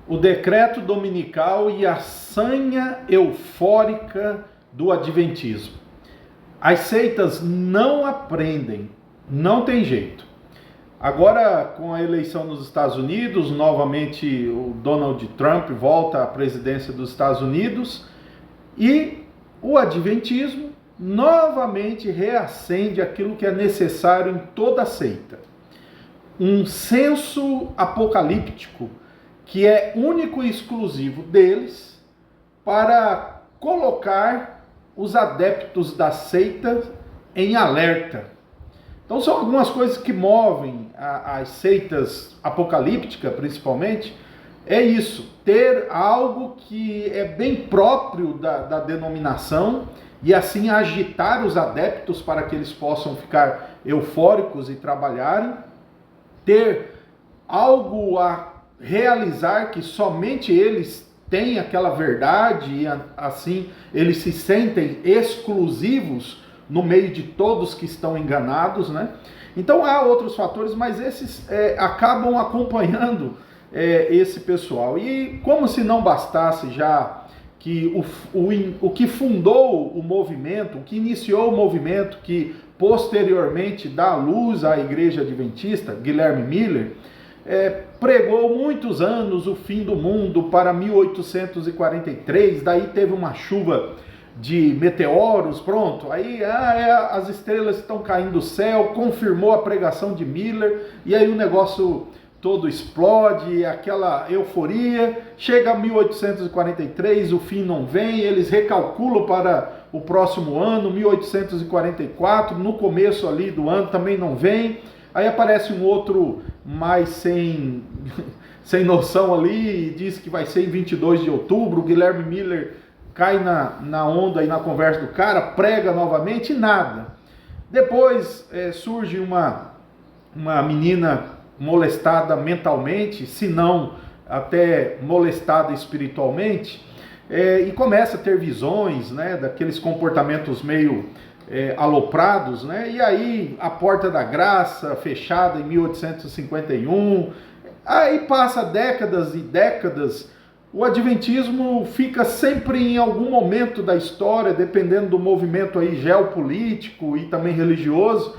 o decreto dominical e a sanha eufórica do adventismo. As seitas não aprendem, não tem jeito. Agora, com a eleição nos Estados Unidos, novamente o Donald Trump volta à presidência dos Estados Unidos e o adventismo novamente reacende aquilo que é necessário em toda seita. Um senso apocalíptico que é único e exclusivo deles para colocar os adeptos da seita em alerta. Então são algumas coisas que movem as seitas apocalípticas, principalmente, é isso, ter algo que é bem próprio da denominação e assim agitar os adeptos para que eles possam ficar eufóricos e trabalharem, ter algo a realizar que somente eles têm aquela verdade e assim eles se sentem exclusivos no meio de todos que estão enganados, né? Então há outros fatores, mas esses acabam acompanhando esse pessoal. E como se não bastasse já que o que fundou o movimento, o que iniciou o movimento, que posteriormente dá luz à Igreja Adventista, Guilherme Miller, pregou muitos anos o fim do mundo para 1843, daí teve uma chuva de meteoros, pronto, aí as estrelas estão caindo do céu, confirmou a pregação de Miller, e aí o negócio todo explode, aquela euforia, chega a 1843, o fim não vem, eles recalculam para o próximo ano, 1844, no começo ali do ano também não vem, aí aparece um outro mais sem noção ali, e diz que vai ser em 22 de outubro, o Guilherme Miller cai na onda e na conversa do cara, prega novamente e nada. Depois surge uma menina molestada mentalmente, se não até molestada espiritualmente, e começa a ter visões, né, daqueles comportamentos meio aloprados, né, e aí a porta da graça fechada em 1851, aí passa décadas e décadas. O adventismo fica sempre em algum momento da história, dependendo do movimento aí geopolítico e também religioso,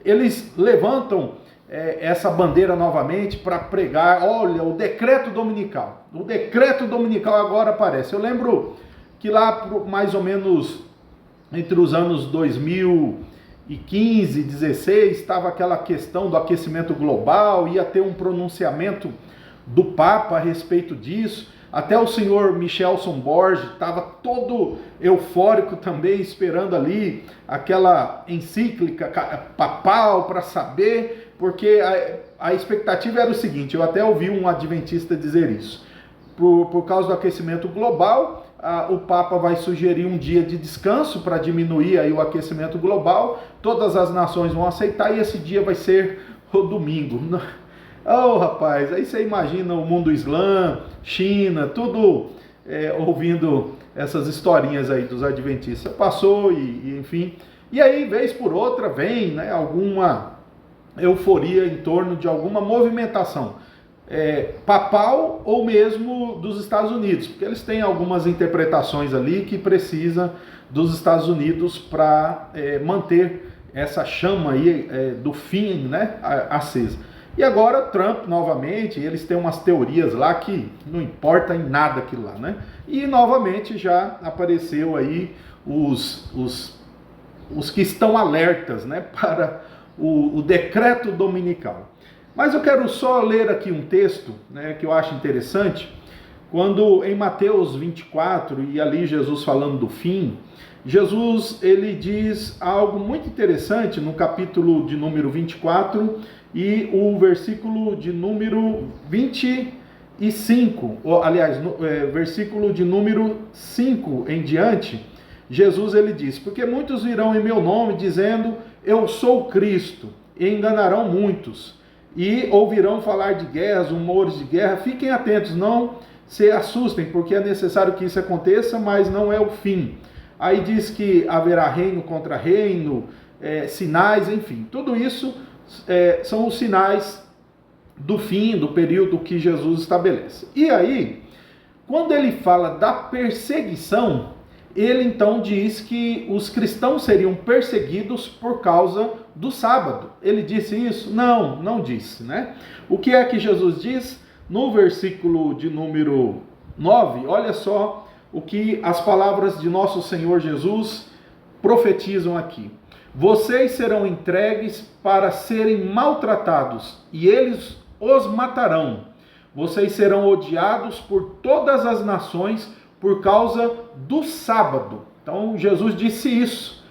eles levantam essa bandeira novamente para pregar, olha, o decreto dominical. O decreto dominical agora aparece. Eu lembro que lá mais ou menos entre os anos 2015 e 2016, estava aquela questão do aquecimento global, ia ter um pronunciamento do Papa a respeito disso. Até o senhor Michelson Borges estava todo eufórico também, esperando ali aquela encíclica papal para saber, porque a expectativa era o seguinte, eu até ouvi um adventista dizer isso, por causa do aquecimento global, o Papa vai sugerir um dia de descanso para diminuir aí o aquecimento global, todas as nações vão aceitar e esse dia vai ser o domingo. Oh, rapaz, aí você imagina o mundo islã, China, tudo ouvindo essas historinhas aí dos adventistas. Passou e enfim. E aí, vez por outra, vem, né, alguma euforia em torno de alguma movimentação papal ou mesmo dos Estados Unidos, porque eles têm algumas interpretações ali que precisa dos Estados Unidos para manter essa chama aí do fim, né, acesa. E agora Trump novamente, eles têm umas teorias lá que não importa em nada aquilo lá, né? E novamente já apareceu aí os que estão alertas, né, para o decreto dominical. Mas eu quero só ler aqui um texto, né, que eu acho interessante, quando em Mateus 24, e ali Jesus falando do fim, Jesus ele diz algo muito interessante no capítulo de número 24, e o versículo de número 25, aliás, versículo de número 5 em diante, Jesus ele diz, porque muitos virão em meu nome dizendo, eu sou Cristo, e enganarão muitos, e ouvirão falar de guerras, rumores de guerra, fiquem atentos, não se assustem, porque é necessário que isso aconteça, mas não é o fim. Aí diz que haverá reino contra reino, sinais, enfim, tudo isso são os sinais do fim, do período que Jesus estabelece. E aí, quando ele fala da perseguição, ele então diz que os cristãos seriam perseguidos por causa do sábado. Ele disse isso? Não, não disse, né? O que é que Jesus diz? No versículo de número 9, olha só o que as palavras de nosso Senhor Jesus profetizam aqui. Vocês serão entregues para serem maltratados, e eles os matarão. Vocês serão odiados por todas as nações por causa do sábado. Então Jesus disse isso.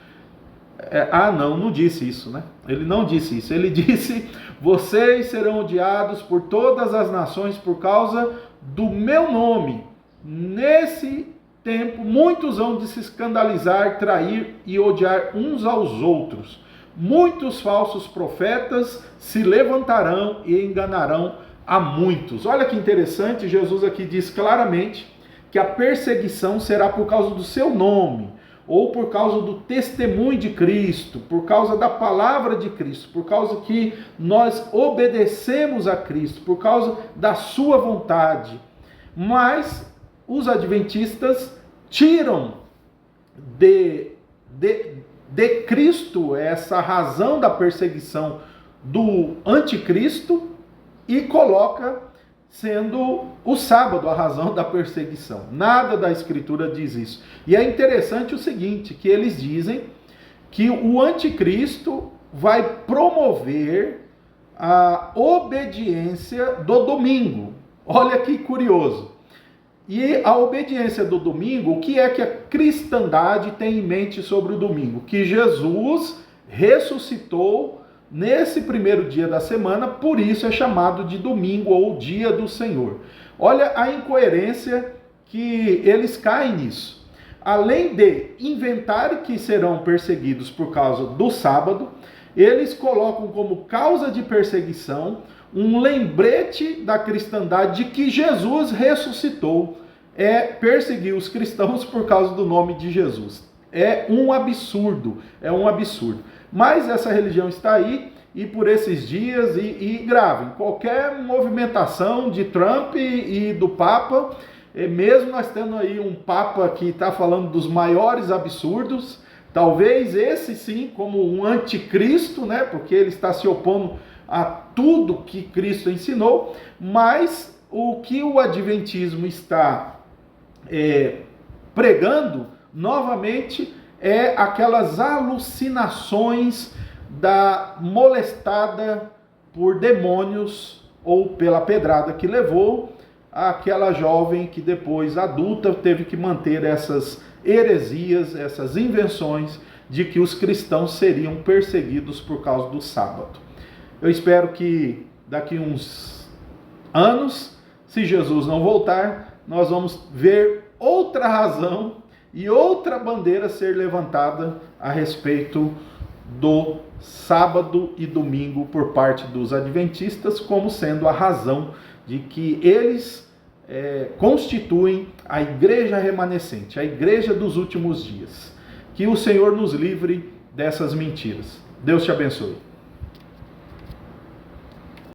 Não disse isso, né? Ele não disse isso. Ele disse: vocês serão odiados por todas as nações por causa do meu nome. Nesse tempo, muitos vão de se escandalizar, trair e odiar uns aos outros. Muitos falsos profetas se levantarão e enganarão a muitos. Olha que interessante, Jesus aqui diz claramente que a perseguição será por causa do seu nome, ou por causa do testemunho de Cristo, por causa da palavra de Cristo, por causa que nós obedecemos a Cristo, por causa da sua vontade. Mas os adventistas tiram de Cristo essa razão da perseguição do anticristo e coloca sendo o sábado a razão da perseguição. Nada da Escritura diz isso. E é interessante o seguinte, que eles dizem que o anticristo vai promover a obediência do domingo. Olha que curioso. E a obediência do domingo, o que é que a cristandade tem em mente sobre o domingo? Que Jesus ressuscitou nesse primeiro dia da semana, por isso é chamado de domingo ou dia do Senhor. Olha a incoerência que eles caem nisso. Além de inventarem que serão perseguidos por causa do sábado, eles colocam como causa de perseguição um lembrete da cristandade de que Jesus ressuscitou. É perseguir os cristãos por causa do nome de Jesus. É um absurdo, Mas essa religião está aí e por esses dias, e gravem, qualquer movimentação de Trump e do Papa, mesmo nós tendo aí um Papa que está falando dos maiores absurdos, talvez esse sim como um anticristo, né? Porque ele está se opondo a tudo que Cristo ensinou, mas o que o adventismo está pregando, novamente, é aquelas alucinações da molestada por demônios ou pela pedrada que levou aquela jovem que depois, adulta, teve que manter essas heresias, essas invenções de que os cristãos seriam perseguidos por causa do sábado. Eu espero que daqui uns anos, se Jesus não voltar, nós vamos ver outra razão e outra bandeira ser levantada a respeito do sábado e domingo por parte dos adventistas, como sendo a razão de que eles constituem a igreja remanescente, a igreja dos últimos dias. Que o Senhor nos livre dessas mentiras. Deus te abençoe.